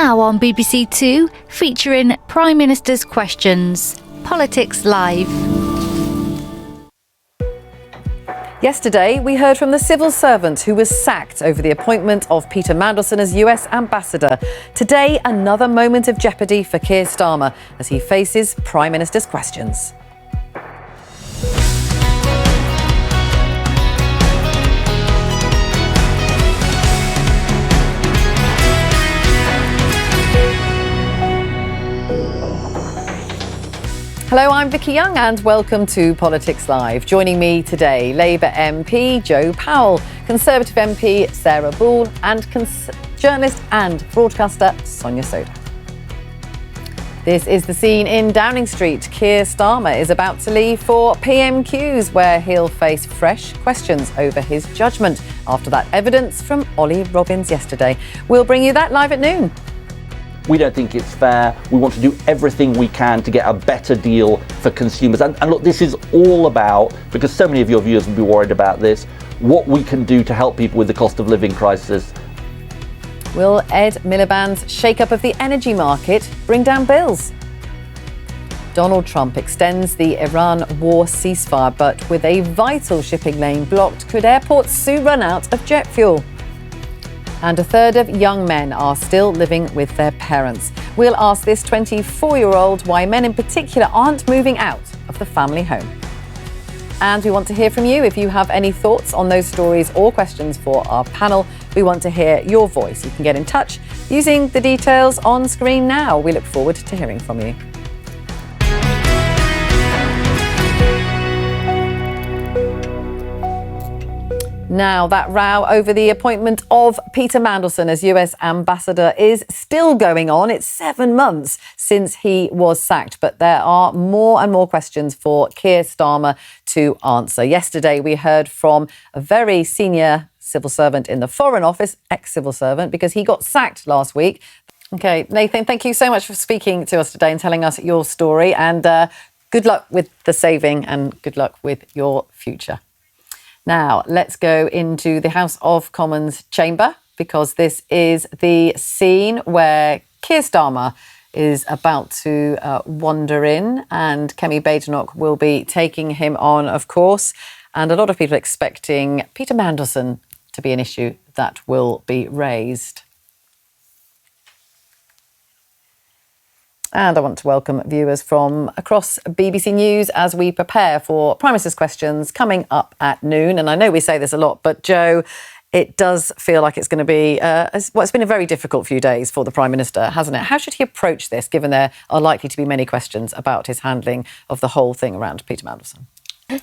Now on BBC Two, featuring Prime Minister's Questions. Politics Live. Yesterday, we heard from the civil servant who was sacked over the appointment of Peter Mandelson as US ambassador. Today, another moment of jeopardy for Keir Starmer as he faces Prime Minister's questions. Hello, I'm Vicki Young and welcome to Politics Live. Joining me today, Labour MP Joe Powell, Conservative MP Sarah Bull and journalist and broadcaster Sonia Soda. This is the scene in Downing Street. Keir Starmer is about to leave for PMQs, where he'll face fresh questions over his judgment after that evidence from Ollie Robbins yesterday. We'll bring you that live at noon. We don't think it's fair. We want to do everything we can to get a better deal for consumers. And look, this is all about, because so many of your viewers will be worried about this, what we can do to help people with the cost of living crisis. Will Ed Miliband's shake-up of the energy market bring down bills? Donald Trump extends the Iran war ceasefire, but with a vital shipping lane blocked, could airports soon run out of jet fuel? And a third of young men are still living with their parents. We'll ask this 24-year-old why men in particular aren't moving out of the family home. And we want to hear from you. If you have any thoughts on those stories or questions for our panel, we want to hear your voice. You can get in touch using the details on screen now. We look forward to hearing from you. Now, that row over the appointment of Peter Mandelson as US ambassador is still going on. It's 7 months since he was sacked, but there are more and more questions for Keir Starmer to answer. Yesterday, we heard from a very senior civil servant in the Foreign Office, ex-civil servant, because he got sacked last week. OK, Nathan, thank you so much for speaking to us today and telling us your story. And good luck with the saving and good luck with your future. Now, let's go into the House of Commons chamber, because this is the scene where Keir Starmer is about to wander in, and Kemi Badenoch will be taking him on, of course. And a lot of people are expecting Peter Mandelson to be an issue that will be raised. And I want to welcome viewers from across BBC News as we prepare for Prime Minister's Questions coming up at noon. And I know we say this a lot, but Joe, it does feel like it's going to be, it's been a very difficult few days for the Prime Minister, hasn't it? How should he approach this, given there are likely to be many questions about his handling of the whole thing around Peter Mandelson?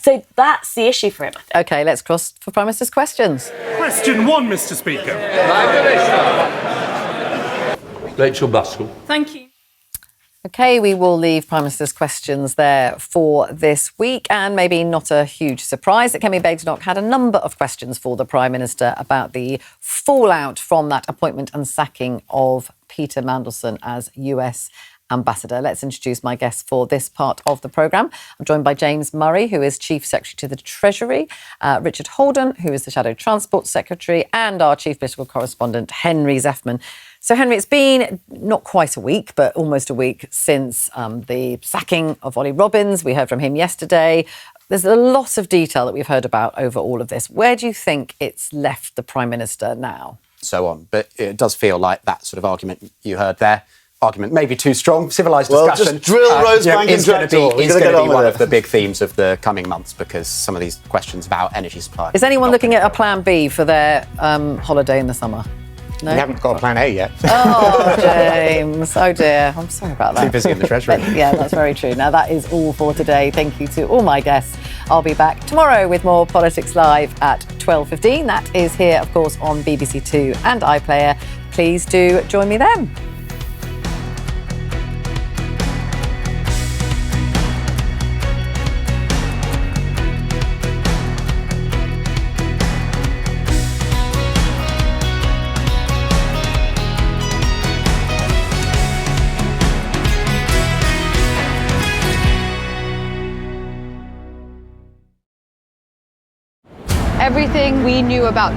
So that's the issue for him, I think. OK, let's cross for Prime Minister's Questions. Question 1, Mr Speaker. Rachel Buskell. Thank you. OK, we will leave Prime Minister's Questions there for this week, and maybe not a huge surprise that Kemi Badenoch had a number of questions for the Prime Minister about the fallout from that appointment and sacking of Peter Mandelson as US ambassador. Let's introduce my guests for this part of the programme. I'm joined by James Murray, who is Chief Secretary to the Treasury, Richard Holden, who is the Shadow Transport Secretary, and our Chief Political Correspondent, Henry Zeffman. So, Henry, it's been not quite a week, but almost a week since the sacking of Ollie Robbins. We heard from him yesterday. There's a lot of detail that we've heard about over all of this. Where do you think it's left the Prime Minister now? So on, but it does feel like that sort of argument you heard there. Argument maybe too strong. Civilised discussion. Well, just drill Rosebank is going to be one of it. the big themes of the coming months, because some of these questions about energy supply. Is anyone looking at a plan B for their holiday in the summer? No? We haven't got a plan A yet. Oh, James. Oh, dear. I'm sorry about that. Too busy in the Treasury. Yeah, that's very true. Now, that is all for today. Thank you to all my guests. I'll be back tomorrow with more Politics Live at 12:15. That is here, of course, on BBC Two and iPlayer. Please do join me then. Everything we knew about